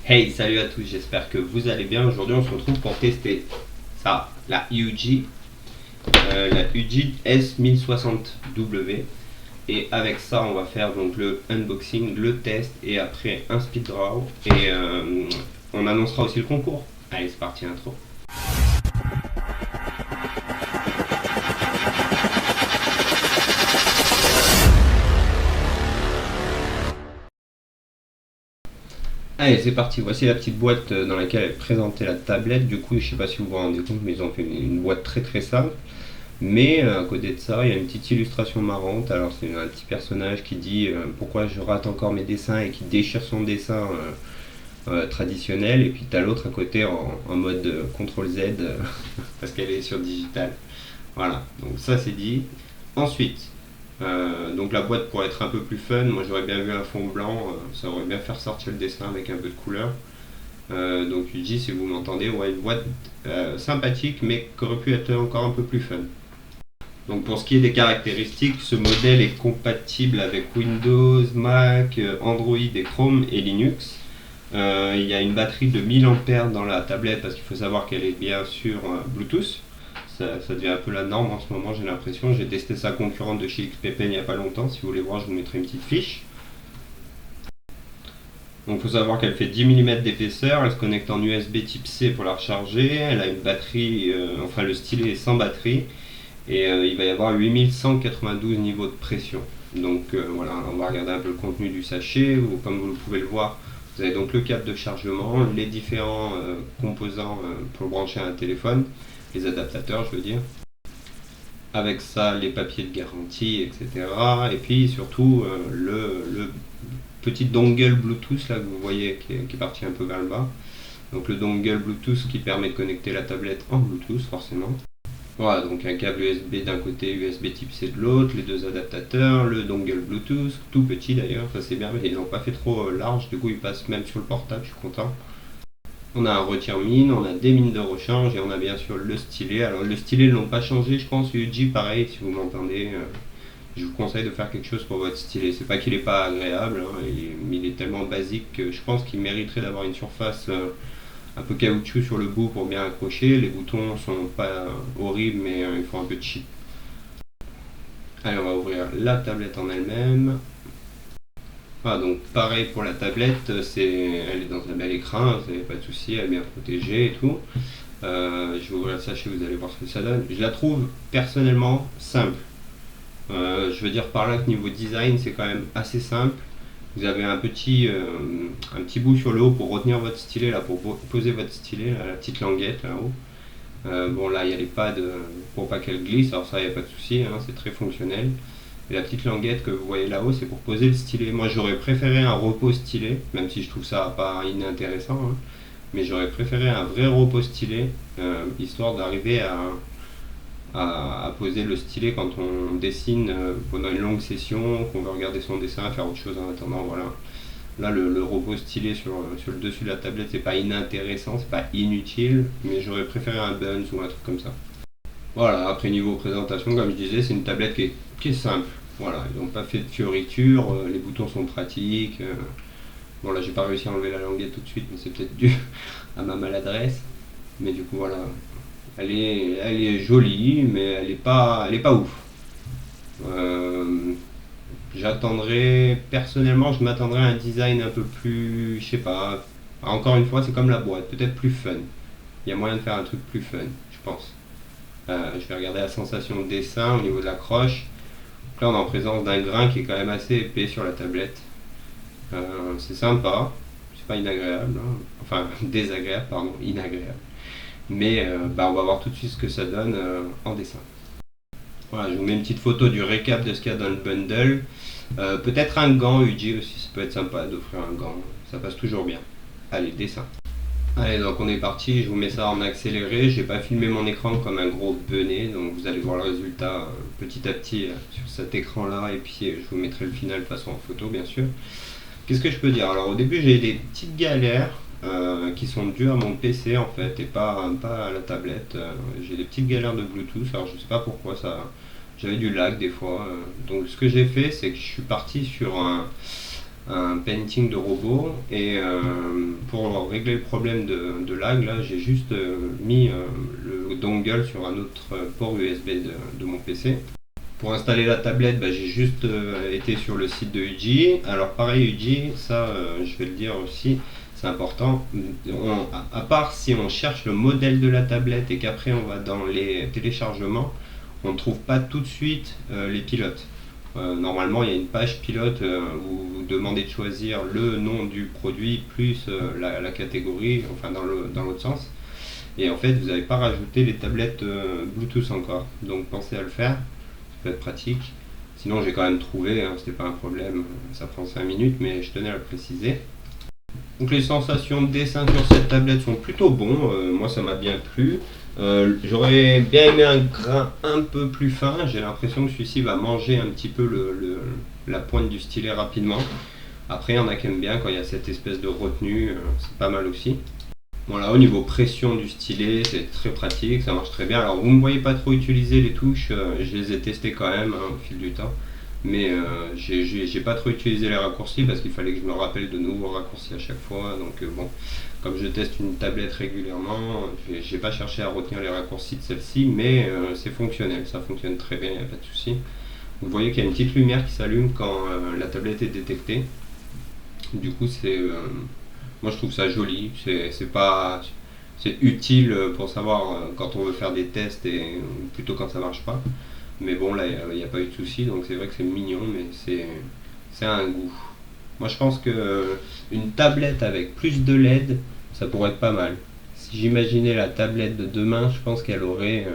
Hey, salut à tous, j'espère que vous allez bien. Aujourd'hui, on se retrouve pour tester ça, la UG, la UG S1060W. Et avec ça, on va faire donc le unboxing, le test et après un speed draw. Et on annoncera aussi le concours. Allez, c'est parti, intro. Allez, c'est parti. Voici la petite boîte dans laquelle est présentée la tablette. Du coup, je sais pas si vous vous rendez compte, mais ils ont fait une boîte très très simple. Mais à côté de ça, il y a une petite illustration marrante. Alors, c'est un petit personnage qui dit pourquoi je rate encore mes dessins et qui déchire son dessin traditionnel. Et puis, tu as l'autre à côté en mode CTRL Z parce qu'elle est sur digital. Voilà, donc ça c'est dit. Ensuite, donc la boîte pour être un peu plus fun, moi j'aurais bien vu un fond blanc, ça aurait bien faire sortir le dessin avec un peu de couleur. Donc UG, si vous m'entendez, ouais, une boîte sympathique mais qui aurait pu être encore un peu plus fun. Donc pour ce qui est des caractéristiques, ce modèle est compatible avec Windows, Mac, Android et Chrome et Linux. Il y a une batterie de 1000 ampères dans la tablette parce qu'il faut savoir qu'elle est bien sûr Bluetooth. Ça devient un peu la norme en ce moment, j'ai l'impression. J'ai testé sa concurrente de chez XP Pen il n'y a pas longtemps. Si vous voulez voir, je vous mettrai une petite fiche. Donc il faut savoir qu'elle fait 10 mm d'épaisseur, elle se connecte en USB type C pour la recharger, elle a une batterie, enfin le stylet est sans batterie, et il va y avoir 8192 niveaux de pression. Donc voilà, on va regarder un peu le contenu du sachet, comme vous pouvez le voir, vous avez donc le câble de chargement, les différents composants pour brancher un téléphone, les adaptateurs je veux dire. Avec ça, les papiers de garantie, etc. Et puis surtout le petit dongle Bluetooth là que vous voyez qui est parti un peu vers le bas. Donc le dongle Bluetooth qui permet de connecter la tablette en Bluetooth forcément. Voilà, donc un câble USB d'un côté, USB type C de l'autre, les deux adaptateurs, le dongle Bluetooth, tout petit d'ailleurs, ça c'est bien, mais ils l'ont pas fait trop large, du coup il passe même sur le portable, je suis content. On a un retire-mine, on a des mines de rechange et on a bien sûr le stylet. Alors le stylet ils l'ont pas changé, je pense, UG pareil, si vous m'entendez, je vous conseille de faire quelque chose pour votre stylet. C'est pas qu'il est pas agréable, hein, mais il est tellement basique que je pense qu'il mériterait d'avoir une surface un peu caoutchouc sur le bout pour bien accrocher. Les boutons sont pas horribles, mais il faut un peu de cheat. Allez, on va ouvrir la tablette en elle-même. Voilà, donc pareil pour la tablette, elle est dans un bel écran, pas de souci, elle est bien protégée et tout. Je vais ouvrir le sachet, vous allez voir ce que ça donne. Je la trouve personnellement simple. Je veux dire par là que niveau design, c'est quand même assez simple. Vous avez un petit bout sur le haut pour retenir votre stylet, là, pour poser votre stylet, là, la petite languette là-haut. Bon, là, il y a les pads pour pas qu'elle glisse, alors ça, il n'y a pas de souci, hein, c'est très fonctionnel. Et la petite languette que vous voyez là-haut, c'est pour poser le stylet. Moi, j'aurais préféré un repos stylet, même si je trouve ça pas inintéressant, hein, mais j'aurais préféré un vrai repos stylet, histoire d'arriver à poser le stylet quand on dessine pendant une longue session, qu'on veut regarder son dessin, faire autre chose en attendant. Voilà. Là, le repos stylé sur le dessus de la tablette, c'est pas inintéressant, c'est pas inutile, mais j'aurais préféré un Buns ou un truc comme ça. Voilà, après niveau présentation, comme je disais, c'est une tablette qui est simple. Voilà, ils n'ont pas fait de fioritures, les boutons sont pratiques. Bon là j'ai pas réussi à enlever la languette tout de suite, mais c'est peut-être dû à ma maladresse. Mais du coup voilà, elle est jolie, mais elle est pas ouf. J'attendrai, personnellement je m'attendrais à un design un peu plus, je sais pas, encore une fois c'est comme la boîte, peut-être plus fun. Il y a moyen de faire un truc plus fun, je pense. Je vais regarder la sensation de dessin au niveau de la croche. Donc là, on est en présence d'un grain qui est quand même assez épais sur la tablette. C'est sympa, c'est pas inagréable, hein. Enfin désagréable, pardon, inagréable. Mais on va voir tout de suite ce que ça donne en dessin. Voilà, je vous mets une petite photo du récap de ce qu'il y a dans le bundle. Peut-être un gant UG aussi, ça peut être sympa d'offrir un gant, ça passe toujours bien. Allez, dessin. Allez, donc on est parti, je vous mets ça en accéléré, j'ai pas filmé mon écran comme un gros benet, donc vous allez voir le résultat petit à petit sur cet écran là, et puis je vous mettrai le final de façon en photo bien sûr. Qu'est-ce que je peux dire? Alors au début j'ai eu des petites galères qui sont dues à mon PC en fait, et pas à la tablette. J'ai des petites galères de Bluetooth, alors je sais pas pourquoi ça... J'avais du lag des fois, donc ce que j'ai fait c'est que je suis parti sur un painting de robot et pour régler le problème de lag, là j'ai juste mis le dongle sur un autre port USB de mon PC. Pour installer la tablette, j'ai juste été sur le site de UJI. Alors pareil, UJI, ça je vais le dire aussi, c'est important. À part si on cherche le modèle de la tablette et qu'après on va dans les téléchargements, on ne trouve pas tout de suite les pilotes. Normalement, il y a une page pilote où vous demandez de choisir le nom du produit plus la catégorie, enfin dans l'autre sens. Et en fait, vous n'avez pas rajouté les tablettes Bluetooth encore. Donc pensez à le faire, ça peut être pratique. Sinon, j'ai quand même trouvé, hein, c'était pas un problème, ça prend 5 minutes, mais je tenais à le préciser. Donc les sensations de dessin sur cette tablette sont plutôt bons, moi ça m'a bien plu. J'aurais bien aimé un grain un peu plus fin, j'ai l'impression que celui-ci va manger un petit peu la pointe du stylet rapidement. Après il y en a qui aiment bien quand il y a cette espèce de retenue, c'est pas mal aussi. Voilà, au niveau pression du stylet, c'est très pratique, ça marche très bien. Alors vous ne me voyez pas trop utiliser les touches, je les ai testées quand même au fil du temps. Mais j'ai pas trop utilisé les raccourcis parce qu'il fallait que je me rappelle de nouveaux raccourcis à chaque fois. Donc bon, comme je teste une tablette régulièrement, j'ai pas cherché à retenir les raccourcis de celle-ci, mais c'est fonctionnel, ça fonctionne très bien, il n'y a pas de souci. Vous voyez qu'il y a une petite lumière qui s'allume quand la tablette est détectée. Du coup, moi je trouve ça joli, c'est utile pour savoir quand on veut faire des tests et plutôt quand ça marche pas. Mais bon, là il n'y a pas eu de souci, donc c'est vrai que c'est mignon, mais c'est un goût. Moi je pense que une tablette avec plus de LED, ça pourrait être pas mal. Si j'imaginais la tablette de demain, je pense qu'elle aurait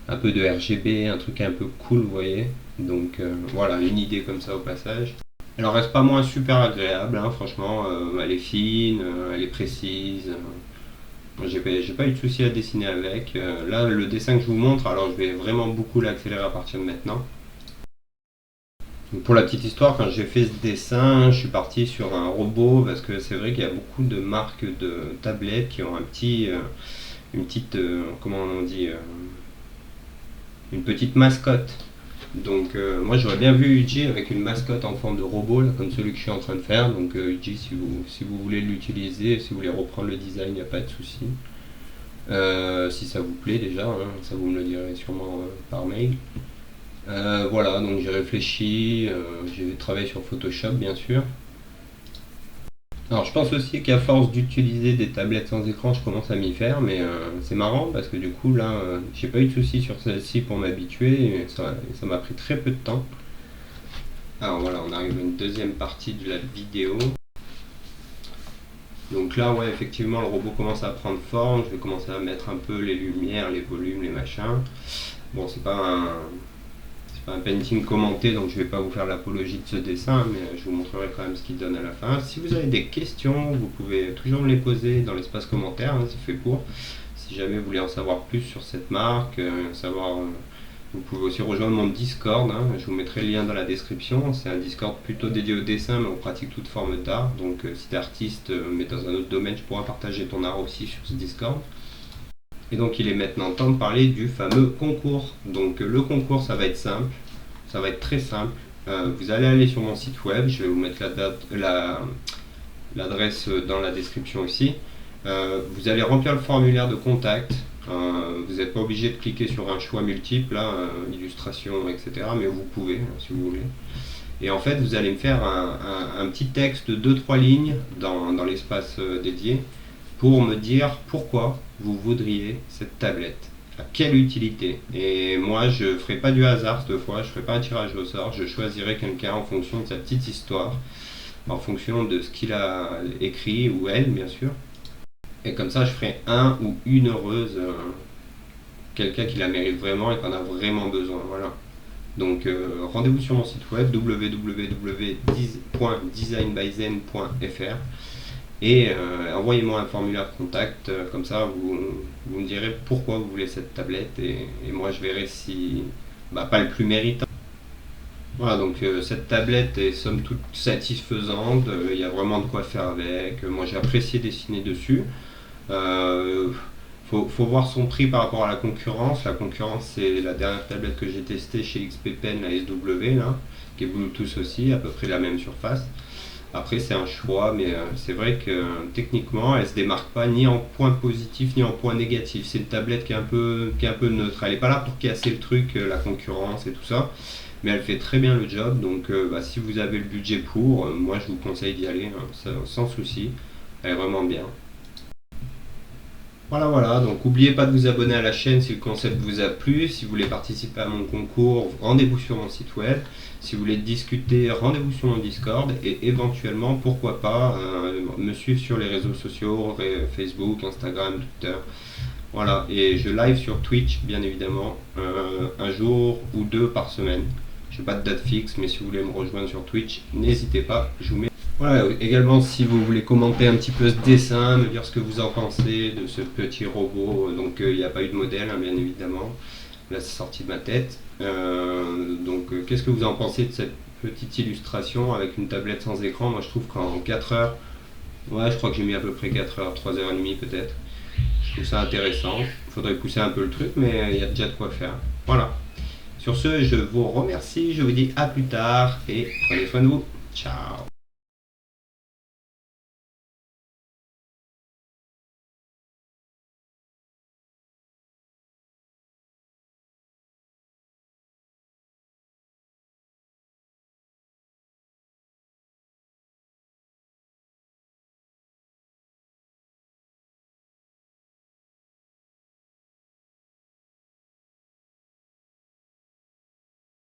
un peu de RGB, un truc un peu cool, vous voyez. Donc voilà, une idée comme ça au passage. Elle en reste pas moins super agréable, hein, franchement, elle est fine, elle est précise. J'ai pas eu de souci à dessiner avec. Là, le dessin que je vous montre, alors je vais vraiment beaucoup l'accélérer à partir de maintenant. Donc, pour la petite histoire, quand j'ai fait ce dessin, je suis parti sur un robot parce que c'est vrai qu'il y a beaucoup de marques de tablettes qui ont une petite, comment on dit, une petite mascotte. Donc moi j'aurais bien vu Uji avec une mascotte en forme de robot là, comme celui que je suis en train de faire. Donc Uji, si vous voulez l'utiliser, si vous voulez reprendre le design, il n'y a pas de souci. Si ça vous plaît déjà, hein, ça vous me le direz sûrement par mail. Voilà, donc j'ai réfléchi, j'ai travaillé sur Photoshop bien sûr. Alors je pense aussi qu'à force d'utiliser des tablettes sans écran, je commence à m'y faire, mais c'est marrant parce que du coup là, j'ai pas eu de soucis sur celle-ci pour m'habituer, et ça m'a pris très peu de temps. Alors voilà, on arrive à une deuxième partie de la vidéo. Donc là, ouais, effectivement, le robot commence à prendre forme, je vais commencer à mettre un peu les lumières, les volumes, les machins. Bon, c'est pas un painting commenté, donc je vais pas vous faire l'apologie de ce dessin, mais je vous montrerai quand même ce qu'il donne à la fin. Si vous avez des questions, vous pouvez toujours me les poser dans l'espace commentaire, hein, c'est fait pour. Si jamais vous voulez en savoir plus sur cette marque, vous pouvez aussi rejoindre mon Discord, hein, je vous mettrai le lien dans la description. C'est un Discord plutôt dédié au dessin, mais on pratique toute forme d'art. Donc si tu es artiste, mais dans un autre domaine, je pourrais partager ton art aussi sur ce Discord. Et donc il est maintenant temps de parler du fameux concours. Donc le concours, ça va être simple, ça va être très simple. Vous allez aller sur mon site web, je vais vous mettre l'adresse dans la description aussi. Vous allez remplir le formulaire de contact. Vous n'êtes pas obligé de cliquer sur un choix multiple, là, illustration, etc. Mais vous pouvez, hein, si vous voulez. Et en fait, vous allez me faire un petit texte de 2-3 lignes dans l'espace dédié pour me dire pourquoi vous voudriez cette tablette, à quelle utilité. Et moi je ne ferai pas du hasard cette fois, je ne ferai pas un tirage au sort, je choisirai quelqu'un en fonction de sa petite histoire, en fonction de ce qu'il a écrit, ou elle bien sûr. Et comme ça je ferai un ou une heureuse, quelqu'un qui la mérite vraiment et qui en a vraiment besoin. Voilà. Donc rendez-vous sur mon site web www.designbyzen.fr et envoyez-moi un formulaire de contact, comme ça vous me direz pourquoi vous voulez cette tablette et moi je verrai si, pas le plus méritant. Voilà, donc cette tablette est somme toute satisfaisante, il y a vraiment de quoi faire avec, moi j'ai apprécié dessiner dessus. Faut voir son prix par rapport à la concurrence. La concurrence, c'est la dernière tablette que j'ai testée chez XP Pen, la SW, là, qui est Bluetooth aussi, à peu près la même surface. Après, c'est un choix, mais c'est vrai que techniquement, elle se démarque pas ni en point positif ni en point négatif. C'est une tablette qui est un peu neutre. Elle n'est pas là pour casser le truc, la concurrence et tout ça, mais elle fait très bien le job. Donc, si vous avez le budget pour, moi je vous conseille d'y aller, hein, sans souci. Elle est vraiment bien. Voilà, voilà, donc n'oubliez pas de vous abonner à la chaîne si le concept vous a plu. Si vous voulez participer à mon concours, rendez-vous sur mon site web. Si vous voulez discuter, rendez-vous sur mon Discord. Et éventuellement, pourquoi pas, me suivre sur les réseaux sociaux, Facebook, Instagram, Twitter. Voilà, et je live sur Twitch, bien évidemment, un jour ou deux par semaine. Je n'ai pas de date fixe, mais si vous voulez me rejoindre sur Twitch, n'hésitez pas, je vous mets. Voilà, également si vous voulez commenter un petit peu ce dessin, me dire ce que vous en pensez de ce petit robot, donc il n'y a pas eu de modèle, hein, bien évidemment, là c'est sorti de ma tête. Qu'est-ce que vous en pensez de cette petite illustration avec une tablette sans écran? Moi je trouve qu'en 4 heures, ouais je crois que j'ai mis à peu près 4 heures, 3h30 peut-être. Je trouve ça intéressant, il faudrait pousser un peu le truc, mais il y a déjà de quoi faire. Voilà. Sur ce, je vous remercie, je vous dis à plus tard et prenez soin de vous. Ciao.